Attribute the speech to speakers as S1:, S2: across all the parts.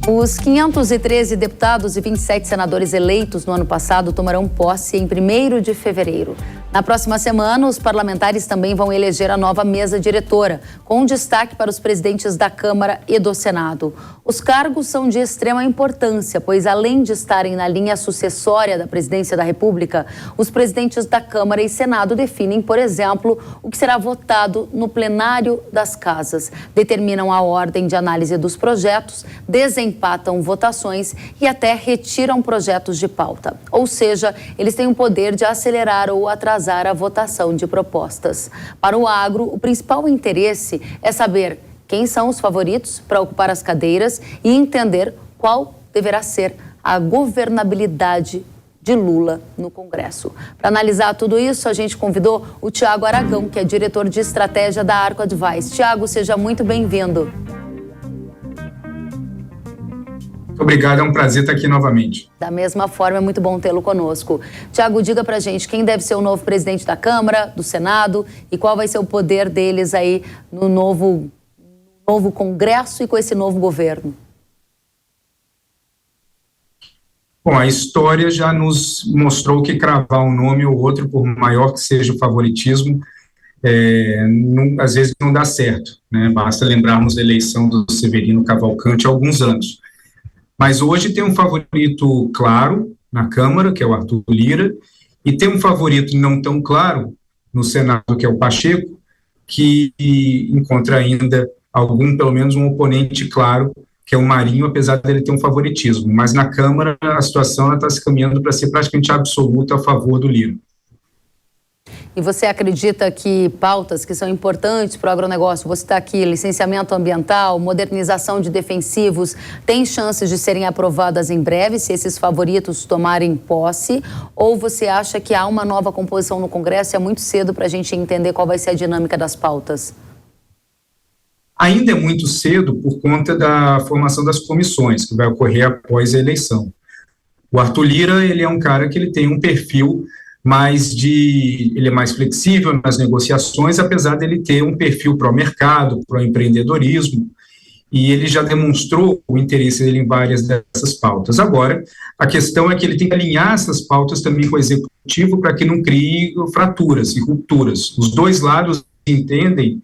S1: Os 513 deputados e 27 senadores eleitos no ano passado tomarão posse em 1º de fevereiro. Na próxima semana, os parlamentares também vão eleger a nova mesa diretora, com destaque para os presidentes da Câmara e do Senado. Os cargos são de extrema importância, pois além de estarem na linha sucessória da presidência da República, os presidentes da Câmara e Senado definem, por exemplo, o que será votado no plenário das casas, determinam a ordem de análise dos projetos, desempatam votações e até retiram projetos de pauta. Ou seja, eles têm o poder de acelerar ou atrasar a votação de propostas. Para o agro, o principal interesse é saber quem são os favoritos para ocupar as cadeiras e entender qual deverá ser a governabilidade de Lula no Congresso. Para analisar tudo isso, a gente convidou o Tiago Aragão, que é diretor de estratégia da Arco Advice. Tiago, seja muito bem-vindo.
S2: Muito obrigado, é um prazer estar aqui novamente.
S1: Da mesma forma, é muito bom tê-lo conosco. Tiago, diga pra gente quem deve ser o novo presidente da Câmara, do Senado e qual vai ser o poder deles aí no novo Congresso e com esse novo governo.
S2: Bom, a história já nos mostrou que cravar um nome ou outro, por maior que seja o favoritismo, às vezes não dá certo, né? Basta lembrarmos da eleição do Severino Cavalcante há alguns anos. Mas hoje tem um favorito claro na Câmara, que é o Arthur Lira, e tem um favorito não tão claro no Senado, que é o Pacheco, que encontra ainda pelo menos um oponente claro, que é o Marinho, apesar dele ter um favoritismo. Mas na Câmara a situação está se caminhando para ser praticamente absoluta a favor do Lira.
S1: E você acredita que pautas que são importantes para o agronegócio, você está aqui, licenciamento ambiental, modernização de defensivos, tem chances de serem aprovadas em breve, se esses favoritos tomarem posse? Ou você acha que há uma nova composição no Congresso e é muito cedo para a gente entender qual vai ser a dinâmica das pautas?
S2: Ainda é muito cedo por conta da formação das comissões, que vai ocorrer após a eleição. O Arthur Lira, ele é um cara que ele tem um perfil ele é mais flexível nas negociações, apesar dele ter um perfil pró-mercado, pró-empreendedorismo, e ele já demonstrou o interesse dele em várias dessas pautas. Agora, a questão é que ele tem que alinhar essas pautas também com o executivo para que não crie fraturas e rupturas. Os dois lados entendem,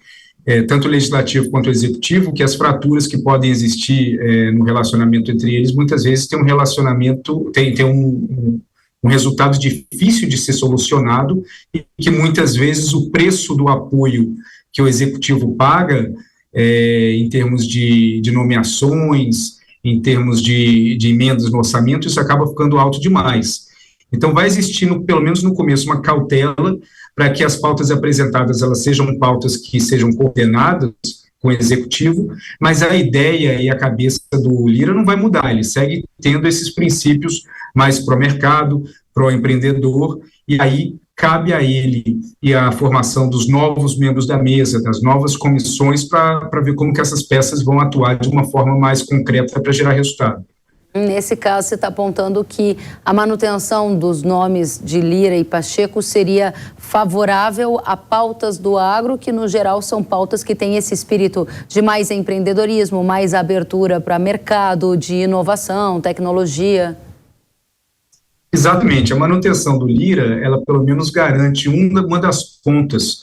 S2: tanto o legislativo quanto o executivo, que as fraturas que podem existir no relacionamento entre eles, muitas vezes tem um relacionamento, tem um resultado difícil de ser solucionado e que muitas vezes o preço do apoio que o executivo paga em termos de nomeações, em termos de emendas no orçamento, isso acaba ficando alto demais. Então vai existir, pelo menos no começo, uma cautela para que as pautas apresentadas elas sejam pautas que sejam coordenadas com o executivo, mas a ideia e a cabeça do Lira não vai mudar, ele segue tendo esses princípios mais pró-mercado, pró-empreendedor, e aí cabe a ele e a formação dos novos membros da mesa, das novas comissões, para ver como que essas peças vão atuar de uma forma mais concreta para gerar resultado.
S1: Nesse caso, você está apontando que a manutenção dos nomes de Lira e Pacheco seria favorável a pautas do agro, que no geral são pautas que têm esse espírito de mais empreendedorismo, mais abertura para mercado, de inovação, tecnologia.
S2: Exatamente, a manutenção do Lira, ela pelo menos garante uma das pontas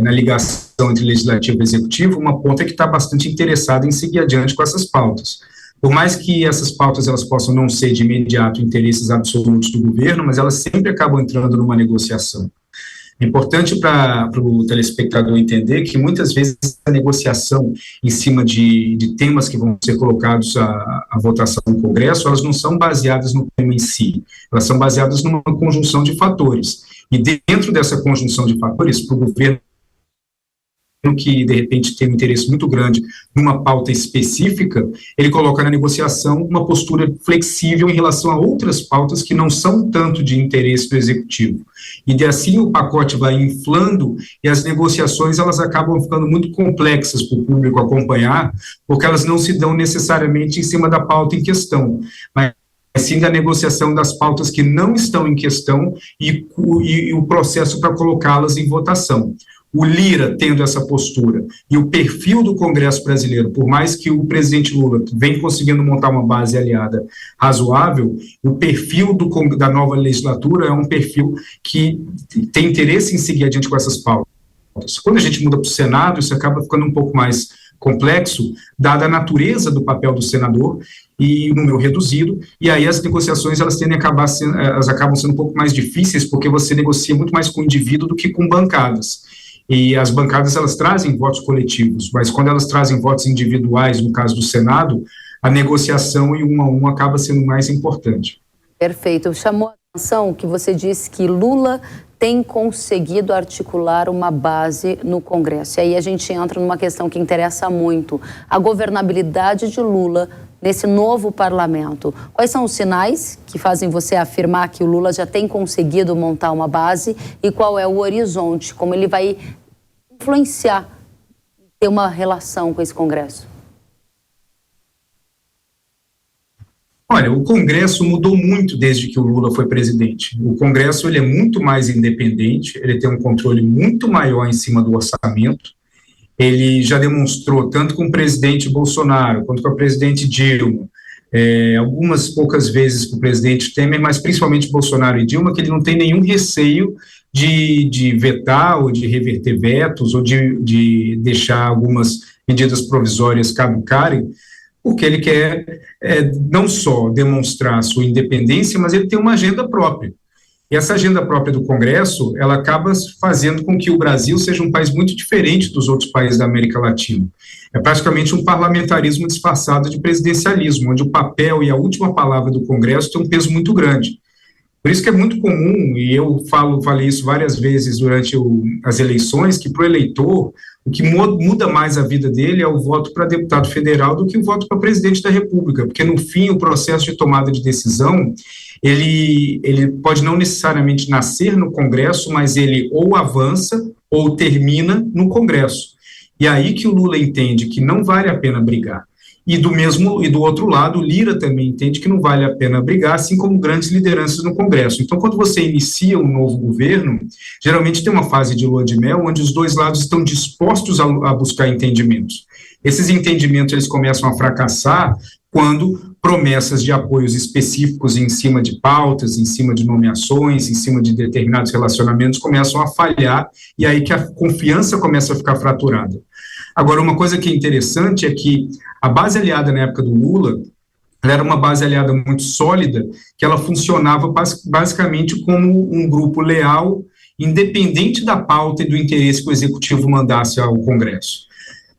S2: na ligação entre legislativo e executivo, uma ponta que está bastante interessada em seguir adiante com essas pautas. Por mais que essas pautas elas possam não ser de imediato interesses absolutos do governo, mas elas sempre acabam entrando numa negociação. É importante para o telespectador entender que muitas vezes a negociação em cima de temas que vão ser colocados à votação no Congresso, elas não são baseadas no tema em si, elas são baseadas numa conjunção de fatores. E dentro dessa conjunção de fatores, para o governo que, de repente, tem um interesse muito grande numa pauta específica, ele coloca na negociação uma postura flexível em relação a outras pautas que não são tanto de interesse do executivo. E assim o pacote vai inflando e as negociações elas acabam ficando muito complexas para o público acompanhar, porque elas não se dão necessariamente em cima da pauta em questão, mas sim da negociação das pautas que não estão em questão e o processo para colocá-las em votação. o Lira tendo essa postura e o perfil do Congresso brasileiro, por mais que o presidente Lula venha conseguindo montar uma base aliada razoável, o perfil da nova legislatura é um perfil que tem interesse em seguir adiante com essas pautas. Quando a gente muda para o Senado, isso acaba ficando um pouco mais complexo, dada a natureza do papel do senador e o número reduzido, e aí as negociações elas acabam sendo um pouco mais difíceis, porque você negocia muito mais com o indivíduo do que com bancadas. E as bancadas elas trazem votos coletivos, mas quando elas trazem votos individuais, no caso do Senado, a negociação em 1 a 1 acaba sendo mais importante.
S1: Perfeito. Chamou a atenção que você disse que Lula tem conseguido articular uma base no Congresso. E aí a gente entra numa questão que interessa muito, a governabilidade de Lula nesse novo parlamento. Quais são os sinais que fazem você afirmar que o Lula já tem conseguido montar uma base e qual é o horizonte, como ele vai influenciar, ter uma relação com esse Congresso?
S2: Olha, o Congresso mudou muito desde que o Lula foi presidente. O Congresso ele é muito mais independente, ele tem um controle muito maior em cima do orçamento. Ele já demonstrou, tanto com o presidente Bolsonaro, quanto com a presidente Dilma, algumas poucas vezes com o presidente Temer, mas principalmente Bolsonaro e Dilma, que ele não tem nenhum receio de vetar ou de reverter vetos ou de deixar algumas medidas provisórias caducarem, porque ele quer não só demonstrar a sua independência, mas ele tem uma agenda própria. E essa agenda própria do Congresso, ela acaba fazendo com que o Brasil seja um país muito diferente dos outros países da América Latina. É praticamente um parlamentarismo disfarçado de presidencialismo, onde o papel e a última palavra do Congresso tem um peso muito grande. Por isso que é muito comum, e eu falei isso várias vezes durante as eleições, que para o eleitor, o que muda mais a vida dele é o voto para deputado federal do que o voto para presidente da República, porque no fim o processo de tomada de decisão, ele pode não necessariamente nascer no Congresso, mas ele ou avança ou termina no Congresso. E aí que o Lula entende que não vale a pena brigar. E do outro lado, o Lira também entende que não vale a pena brigar, assim como grandes lideranças no Congresso. Então, quando você inicia um novo governo, geralmente tem uma fase de lua de mel, onde os dois lados estão dispostos a buscar entendimentos. Esses entendimentos eles começam a fracassar quando promessas de apoios específicos em cima de pautas, em cima de nomeações, em cima de determinados relacionamentos começam a falhar, e aí que a confiança começa a ficar fraturada. Agora, uma coisa que é interessante é que a base aliada na época do Lula, ela era uma base aliada muito sólida, que ela funcionava basicamente como um grupo leal, independente da pauta e do interesse que o Executivo mandasse ao Congresso.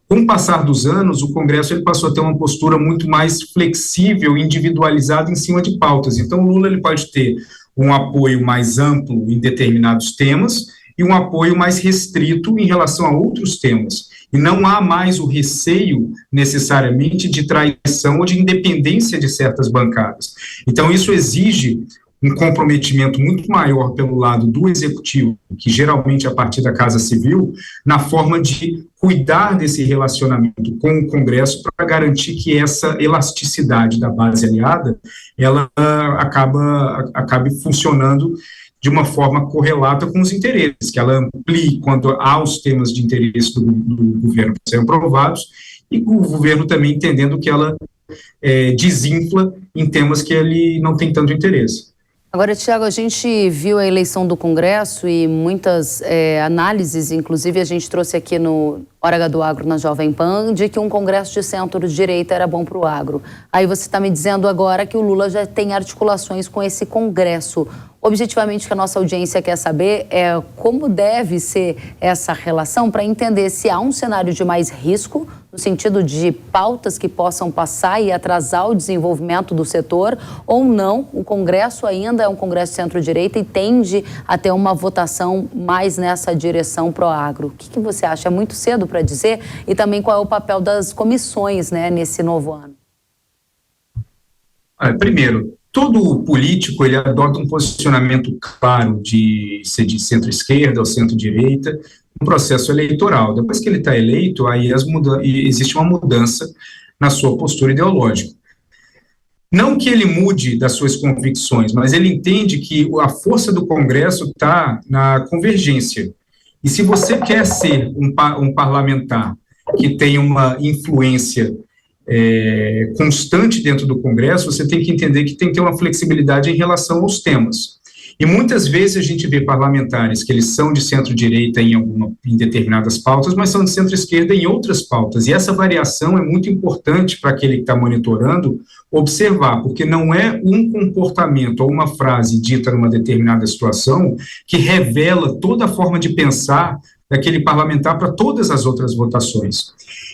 S2: Com o passar dos anos, o Congresso ele passou a ter uma postura muito mais flexível e individualizada em cima de pautas. Então, o Lula ele pode ter um apoio mais amplo em determinados temas e um apoio mais restrito em relação a outros temas. E não há mais o receio, necessariamente, de traição ou de independência de certas bancadas. Então, isso exige um comprometimento muito maior pelo lado do Executivo, que geralmente é a partir da Casa Civil, na forma de cuidar desse relacionamento com o Congresso para garantir que essa elasticidade da base aliada, ela acabe funcionando de uma forma correlata com os interesses, que ela amplie quando há os temas de interesse do governo que serão aprovados, e o governo também entendendo que ela desinfla em temas que ele não tem tanto interesse.
S1: Agora, Thiago, a gente viu a eleição do Congresso e muitas análises, inclusive a gente trouxe aqui no Hora H do Agro na Jovem Pan, de que um Congresso de centro-direita era bom para o agro. Aí você está me dizendo agora que o Lula já tem articulações com esse Congresso. Objetivamente, o que a nossa audiência quer saber é como deve ser essa relação para entender se há um cenário de mais risco, no sentido de pautas que possam passar e atrasar o desenvolvimento do setor, ou não, o Congresso ainda é um Congresso centro-direita e tende a ter uma votação mais nessa direção pró-agro. O que você acha? É muito cedo para dizer? E também qual é o papel das comissões, né, nesse novo ano?
S2: Primeiro, todo político ele adota um posicionamento claro de ser de centro-esquerda ou centro-direita no processo eleitoral. Depois que ele está eleito, aí existe uma mudança na sua postura ideológica. Não que ele mude das suas convicções, mas ele entende que a força do Congresso está na convergência. E se você quer ser um parlamentar que tem uma influência constante dentro do Congresso, você tem que entender que tem que ter uma flexibilidade em relação aos temas. E muitas vezes a gente vê parlamentares que eles são de centro-direita em determinadas pautas, mas são de centro-esquerda em outras pautas. E essa variação é muito importante para aquele que está monitorando observar, porque não é um comportamento ou uma frase dita numa determinada situação que revela toda a forma de pensar daquele parlamentar para todas as outras votações.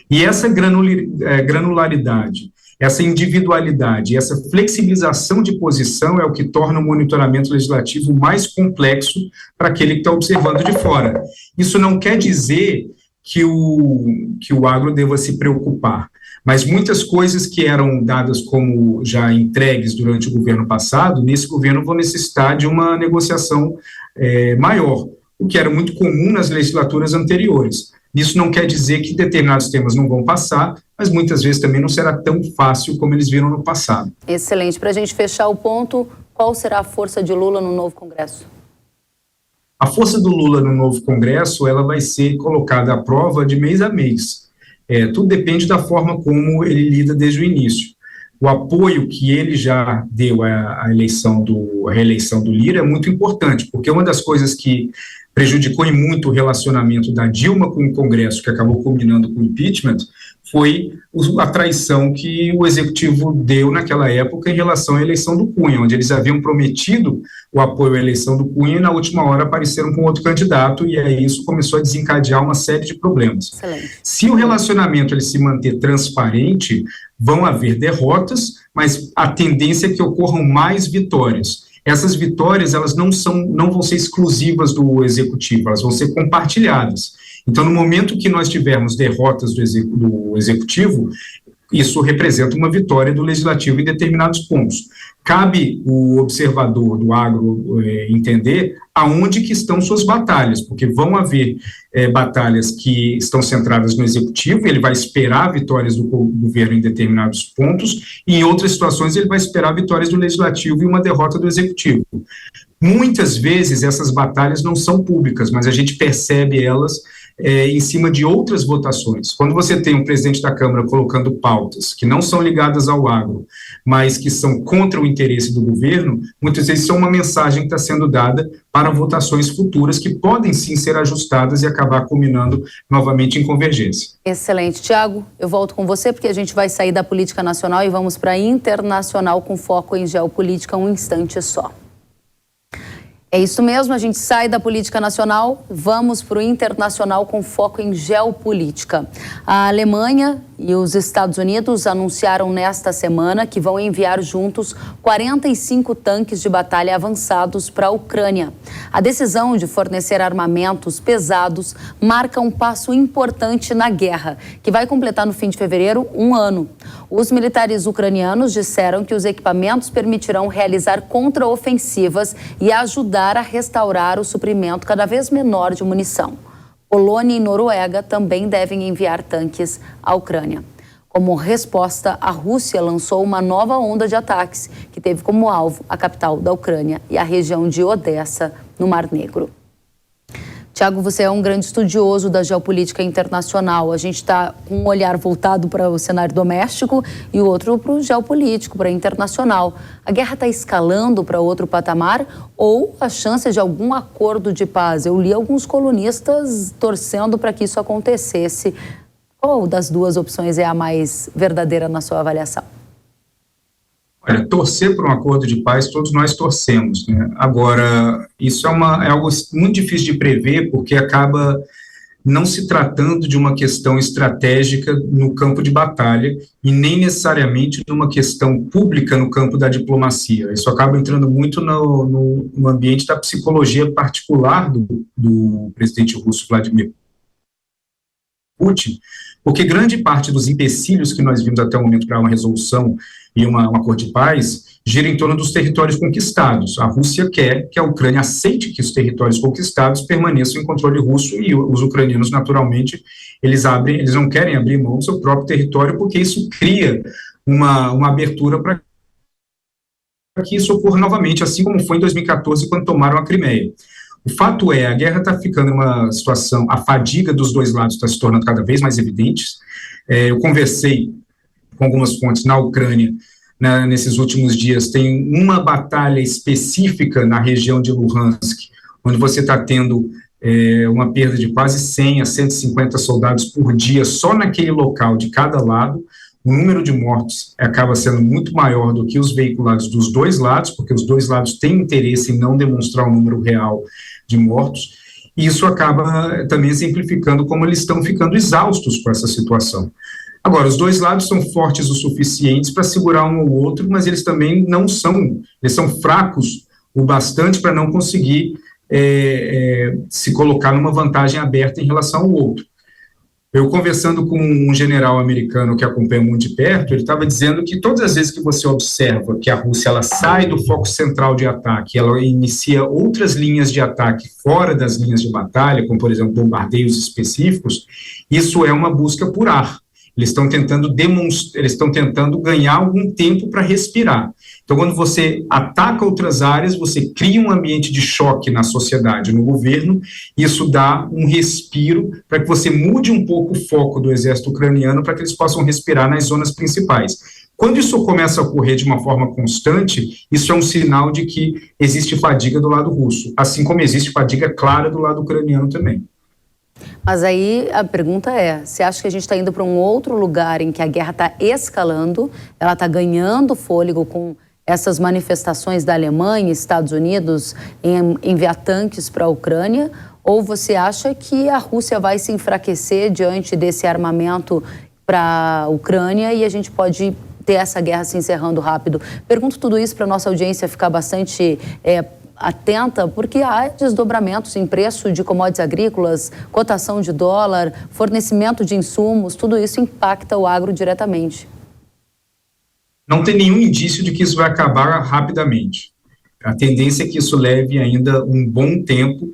S2: E essa granularidade, essa individualidade, essa flexibilização de posição é o que torna o monitoramento legislativo mais complexo para aquele que está observando de fora. Isso não quer dizer que o agro deva se preocupar, mas muitas coisas que eram dadas como já entregues durante o governo passado, nesse governo vão necessitar de uma negociação maior, o que era muito comum nas legislaturas anteriores. Isso não quer dizer que determinados temas não vão passar, mas muitas vezes também não será tão fácil como eles viram no passado.
S1: Excelente. Para a gente fechar o ponto, qual será a força de Lula no novo Congresso?
S2: A força do Lula no novo Congresso, ela vai ser colocada à prova de mês a mês. Tudo depende da forma como ele lida desde o início. O apoio que ele já deu à reeleição do Lira é muito importante, porque uma das coisas que prejudicou em muito o relacionamento da Dilma com o Congresso, que acabou culminando com o impeachment, foi a traição que o Executivo deu naquela época em relação à eleição do Cunha, onde eles haviam prometido o apoio à eleição do Cunha e na última hora apareceram com outro candidato e aí isso começou a desencadear uma série de problemas.
S1: Excelente.
S2: Se o relacionamento ele se manter transparente, vão haver derrotas, mas a tendência é que ocorram mais vitórias. Essas vitórias, elas não vão ser exclusivas do Executivo, elas vão ser compartilhadas. Então, no momento que nós tivermos derrotas do Executivo, isso representa uma vitória do Legislativo em determinados pontos. Cabe o observador do agro entender aonde que estão suas batalhas, porque vão haver batalhas que estão centradas no Executivo, ele vai esperar vitórias do governo em determinados pontos, e em outras situações ele vai esperar vitórias do Legislativo e uma derrota do Executivo. Muitas vezes essas batalhas não são públicas, mas a gente percebe elas em cima de outras votações. Quando você tem um presidente da Câmara colocando pautas que não são ligadas ao agro, mas que são contra o interesse do governo, muitas vezes são uma mensagem que está sendo dada para votações futuras que podem sim ser ajustadas e acabar culminando novamente em convergência.
S1: Excelente. Tiago, eu volto com você porque a gente vai sair da política nacional e vamos para a internacional com foco em geopolítica um instante só. É isso mesmo, a gente sai da política nacional, vamos para o internacional com foco em geopolítica. A Alemanha e os Estados Unidos anunciaram nesta semana que vão enviar juntos 45 tanques de batalha avançados para a Ucrânia. A decisão de fornecer armamentos pesados marca um passo importante na guerra, que vai completar no fim de fevereiro um ano. Os militares ucranianos disseram que os equipamentos permitirão realizar contraofensivas e ajudar a restaurar o suprimento cada vez menor de munição. Polônia e Noruega também devem enviar tanques à Ucrânia. Como resposta, a Rússia lançou uma nova onda de ataques, que teve como alvo a capital da Ucrânia e a região de Odessa, no Mar Negro. Tiago, você é um grande estudioso da geopolítica internacional. A gente está com um olhar voltado para o cenário doméstico e o outro para o geopolítico, para o internacional. A guerra está escalando para outro patamar ou a chance de algum acordo de paz? Eu li alguns colunistas torcendo para que isso acontecesse. Qual das duas opções é a mais verdadeira na sua avaliação?
S2: Olha, torcer por um acordo de paz, todos nós torcemos, né? Agora, isso é algo muito difícil de prever, porque acaba não se tratando de uma questão estratégica no campo de batalha e nem necessariamente de uma questão pública no campo da diplomacia. Isso acaba entrando muito no ambiente da psicologia particular do presidente russo Vladimir Putin, porque grande parte dos empecilhos que nós vimos até o momento para uma resolução e um acordo de paz gira em torno dos territórios conquistados. A Rússia quer que a Ucrânia aceite que os territórios conquistados permaneçam em controle russo e os ucranianos, naturalmente, eles não querem abrir mão do seu próprio território porque isso cria uma abertura para que isso ocorra novamente, assim como foi em 2014, quando tomaram a Crimeia. O fato é, a guerra está ficando uma situação, a fadiga dos dois lados está se tornando cada vez mais evidente. Eu conversei com algumas fontes na Ucrânia, né, nesses últimos dias, tem uma batalha específica na região de Luhansk, onde você está tendo uma perda de quase 100 a 150 soldados por dia só naquele local de cada lado. O número de mortos acaba sendo muito maior do que os veiculados dos dois lados, porque os dois lados têm interesse em não demonstrar o número real de mortos, e isso acaba também exemplificando como eles estão ficando exaustos com essa situação. Agora, os dois lados são fortes o suficientes para segurar um ao outro, mas eles também não são, eles são fracos o bastante para não conseguir se colocar numa vantagem aberta em relação ao outro. Eu conversando com um general americano que acompanha muito de perto, ele estava dizendo que todas as vezes que você observa que a Rússia ela sai do foco central de ataque, ela inicia outras linhas de ataque fora das linhas de batalha, como, por exemplo, bombardeios específicos, isso é uma busca por ar. Eles estão tentando ganhar algum tempo para respirar. Então, quando você ataca outras áreas, você cria um ambiente de choque na sociedade, no governo, e isso dá um respiro para que você mude um pouco o foco do exército ucraniano para que eles possam respirar nas zonas principais. Quando isso começa a ocorrer de uma forma constante, isso é um sinal de que existe fadiga do lado russo, assim como existe fadiga clara do lado ucraniano também.
S1: Mas aí a pergunta é, você acha que a gente está indo para um outro lugar em que a guerra está escalando, ela está ganhando fôlego com essas manifestações da Alemanha e Estados Unidos em enviar tanques para a Ucrânia, ou você acha que a Rússia vai se enfraquecer diante desse armamento para a Ucrânia e a gente pode ter essa guerra se encerrando rápido? Pergunto tudo isso para a nossa audiência ficar bastante atenta, porque há desdobramentos em preço de commodities agrícolas, cotação de dólar, fornecimento de insumos, tudo isso impacta o agro diretamente.
S2: Não tem nenhum indício de que isso vai acabar rapidamente. A tendência é que isso leve ainda um bom tempo,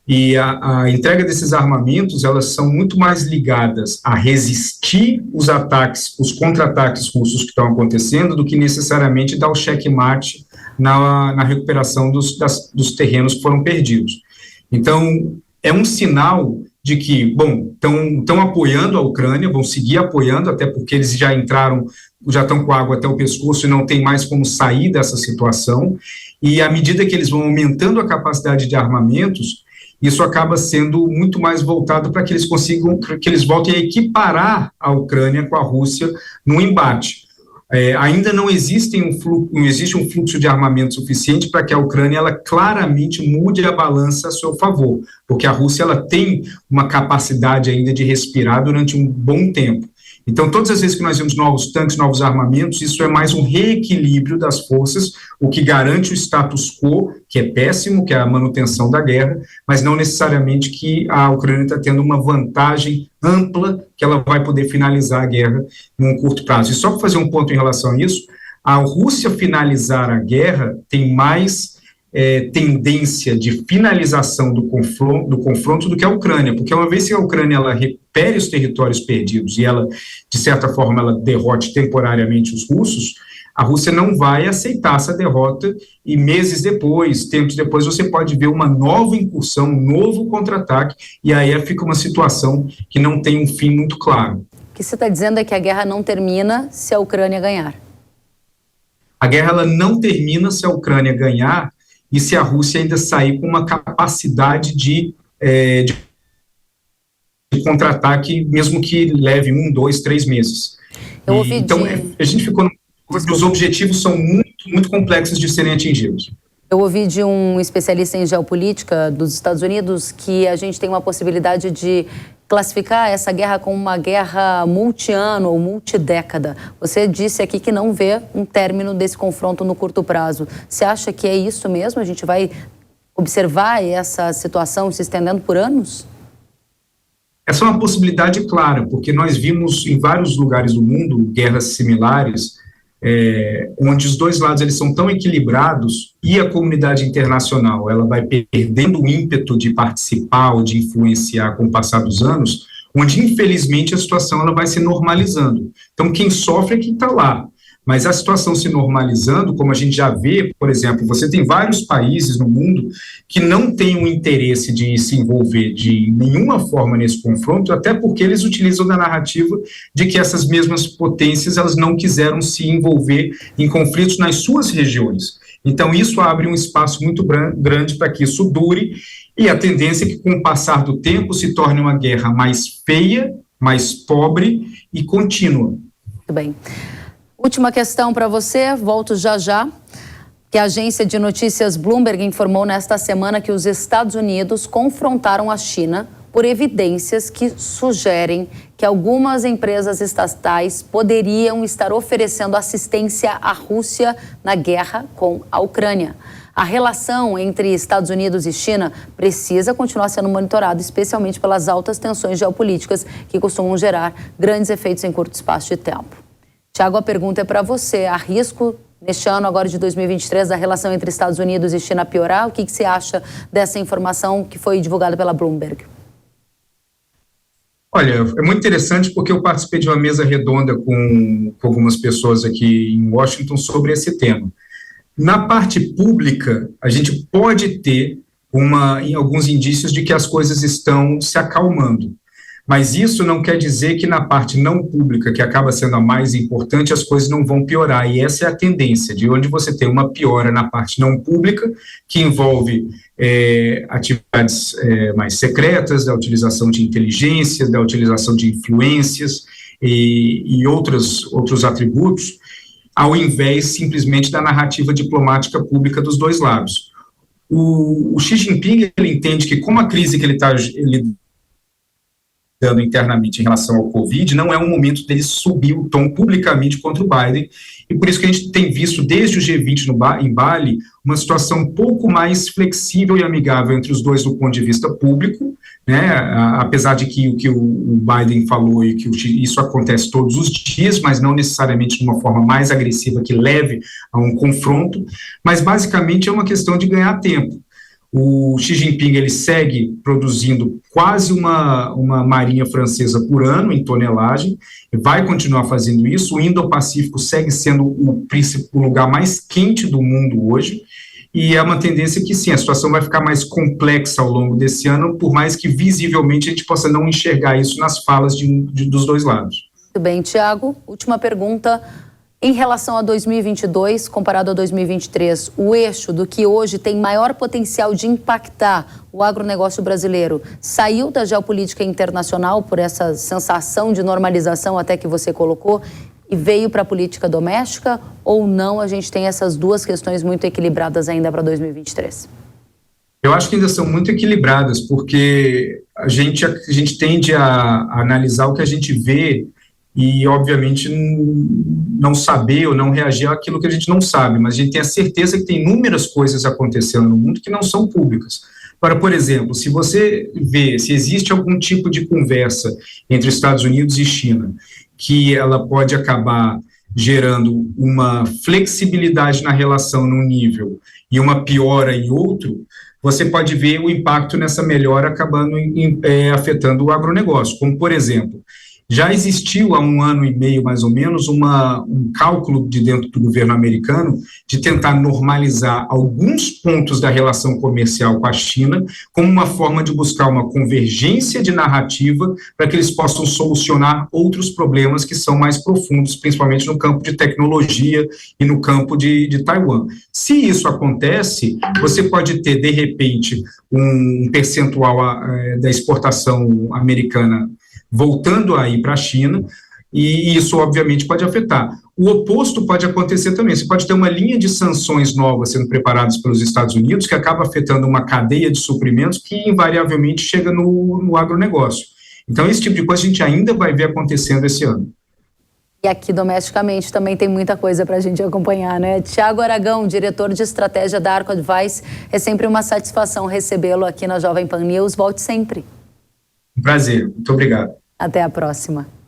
S2: e a entrega desses armamentos, elas são muito mais ligadas a resistir os ataques, os contra-ataques russos que estão acontecendo, do que necessariamente dar o checkmate na recuperação dos terrenos que foram perdidos. Então, é um sinal de que, bom, estão apoiando a Ucrânia, vão seguir apoiando, até porque eles já estão com água até o pescoço e não tem mais como sair dessa situação, e à medida que eles vão aumentando a capacidade de armamentos, isso acaba sendo muito mais voltado para que eles consigam, que eles voltem a equiparar a Ucrânia com a Rússia no embate. Ainda não existe um fluxo de armamento suficiente para que a Ucrânia ela claramente mude a balança a seu favor, porque a Rússia ela tem uma capacidade ainda de respirar durante um bom tempo. Então, todas as vezes que nós vemos novos tanques, novos armamentos, isso é mais um reequilíbrio das forças, o que garante o status quo, que é péssimo, que é a manutenção da guerra, mas não necessariamente que a Ucrânia está tendo uma vantagem ampla que ela vai poder finalizar a guerra num curto prazo. E só para fazer um ponto em relação a isso, a Rússia finalizar a guerra tem mais tendência de finalização do confronto do que a Ucrânia, porque uma vez que a Ucrânia ela recupere os territórios perdidos e ela, de certa forma, ela derrote temporariamente os russos, a Rússia não vai aceitar essa derrota e meses depois, tempos depois, você pode ver uma nova incursão, um novo contra-ataque, e aí fica uma situação que não tem um fim muito claro.
S1: O que você está dizendo é que a guerra não termina se a Ucrânia ganhar.
S2: A guerra ela não termina se a Ucrânia ganhar e se a Rússia ainda sair com uma capacidade de contra-ataque, mesmo que leve 1, 2, 3 meses. Então, a gente ficou... Os objetivos são muito, muito complexos de serem atingidos.
S1: Eu ouvi de um especialista em geopolítica dos Estados Unidos que a gente tem uma possibilidade de classificar essa guerra como uma guerra multi-ano ou multidécada. Você disse aqui que não vê um término desse confronto no curto prazo. Você acha que é isso mesmo? A gente vai observar essa situação se estendendo por anos?
S2: Essa é uma possibilidade clara, porque nós vimos em vários lugares do mundo guerras similares, onde os dois lados eles são tão equilibrados e a comunidade internacional ela vai perdendo o ímpeto de participar ou de influenciar com o passar dos anos, onde infelizmente a situação ela vai se normalizando. Então quem sofre é quem está lá. Mas a situação se normalizando, como a gente já vê, por exemplo, você tem vários países no mundo que não têm o interesse de se envolver de nenhuma forma nesse confronto, até porque eles utilizam da narrativa de que essas mesmas potências elas não quiseram se envolver em conflitos nas suas regiões. Então, isso abre um espaço muito grande para que isso dure, e a tendência é que, com o passar do tempo, se torne uma guerra mais feia, mais pobre e contínua.
S1: Muito bem. Última questão para você, volto já já, que a agência de notícias Bloomberg informou nesta semana que os Estados Unidos confrontaram a China por evidências que sugerem que algumas empresas estatais poderiam estar oferecendo assistência à Rússia na guerra com a Ucrânia. A relação entre Estados Unidos e China precisa continuar sendo monitorada, especialmente pelas altas tensões geopolíticas que costumam gerar grandes efeitos em curto espaço de tempo. Tiago, a pergunta é para você. Há risco, neste ano agora de 2023, da relação entre Estados Unidos e China piorar? O que você acha dessa informação que foi divulgada pela Bloomberg?
S2: Olha, é muito interessante porque eu participei de uma mesa redonda com algumas pessoas aqui em Washington sobre esse tema. Na parte pública, a gente pode ter alguns indícios de que as coisas estão se acalmando. Mas isso não quer dizer que na parte não pública, que acaba sendo a mais importante, as coisas não vão piorar. E essa é a tendência, de onde você tem uma piora na parte não pública, que envolve atividades mais secretas, da utilização de inteligência, da utilização de influências e outros atributos, ao invés simplesmente da narrativa diplomática pública dos dois lados. O Xi Jinping, ele entende que como a crise que ele está dando internamente em relação ao Covid, não é um momento dele subir o tom publicamente contra o Biden, e por isso que a gente tem visto desde o G20 em Bali uma situação um pouco mais flexível e amigável entre os dois do ponto de vista público, né, apesar de que o que o Biden falou e que isso acontece todos os dias, mas não necessariamente de uma forma mais agressiva que leve a um confronto, mas basicamente é uma questão de ganhar tempo. O Xi Jinping ele segue produzindo quase uma marinha francesa por ano em tonelagem, vai continuar fazendo isso. O Indo-Pacífico segue sendo o lugar mais quente do mundo hoje, e é uma tendência que sim, a situação vai ficar mais complexa ao longo desse ano, por mais que visivelmente a gente possa não enxergar isso nas falas dos dois lados.
S1: Muito bem, Tiago. Última pergunta. Em relação a 2022, comparado a 2023, o eixo do que hoje tem maior potencial de impactar o agronegócio brasileiro saiu da geopolítica internacional por essa sensação de normalização até que você colocou e veio para a política doméstica, ou não? A gente tem essas duas questões muito equilibradas ainda para 2023?
S2: Eu acho que ainda são muito equilibradas, porque a gente tende a analisar o que a gente vê e, obviamente, não saber ou não reagir àquilo que a gente não sabe, mas a gente tem a certeza que tem inúmeras coisas acontecendo no mundo que não são públicas. Agora, por exemplo, se você vê se existe algum tipo de conversa entre Estados Unidos e China, que ela pode acabar gerando uma flexibilidade na relação num nível e uma piora em outro, você pode ver o impacto nessa melhora acabando afetando o agronegócio, como, por exemplo, já existiu há 1 ano e meio, mais ou menos, um cálculo de dentro do governo americano de tentar normalizar alguns pontos da relação comercial com a China como uma forma de buscar uma convergência de narrativa para que eles possam solucionar outros problemas que são mais profundos, principalmente no campo de tecnologia e no campo de Taiwan. Se isso acontece, você pode ter, de repente, um percentual da exportação americana voltando a ir para a China, e isso, obviamente, pode afetar. O oposto pode acontecer também. Você pode ter uma linha de sanções novas sendo preparadas pelos Estados Unidos, que acaba afetando uma cadeia de suprimentos que, invariavelmente, chega no agronegócio. Então, esse tipo de coisa a gente ainda vai ver acontecendo esse ano.
S1: E aqui, domesticamente, também tem muita coisa para a gente acompanhar, né? Tiago Aragão, diretor de estratégia da Arco Advice, é sempre uma satisfação recebê-lo aqui na Jovem Pan News. Volte sempre.
S2: Um prazer, muito obrigado.
S1: Até a próxima.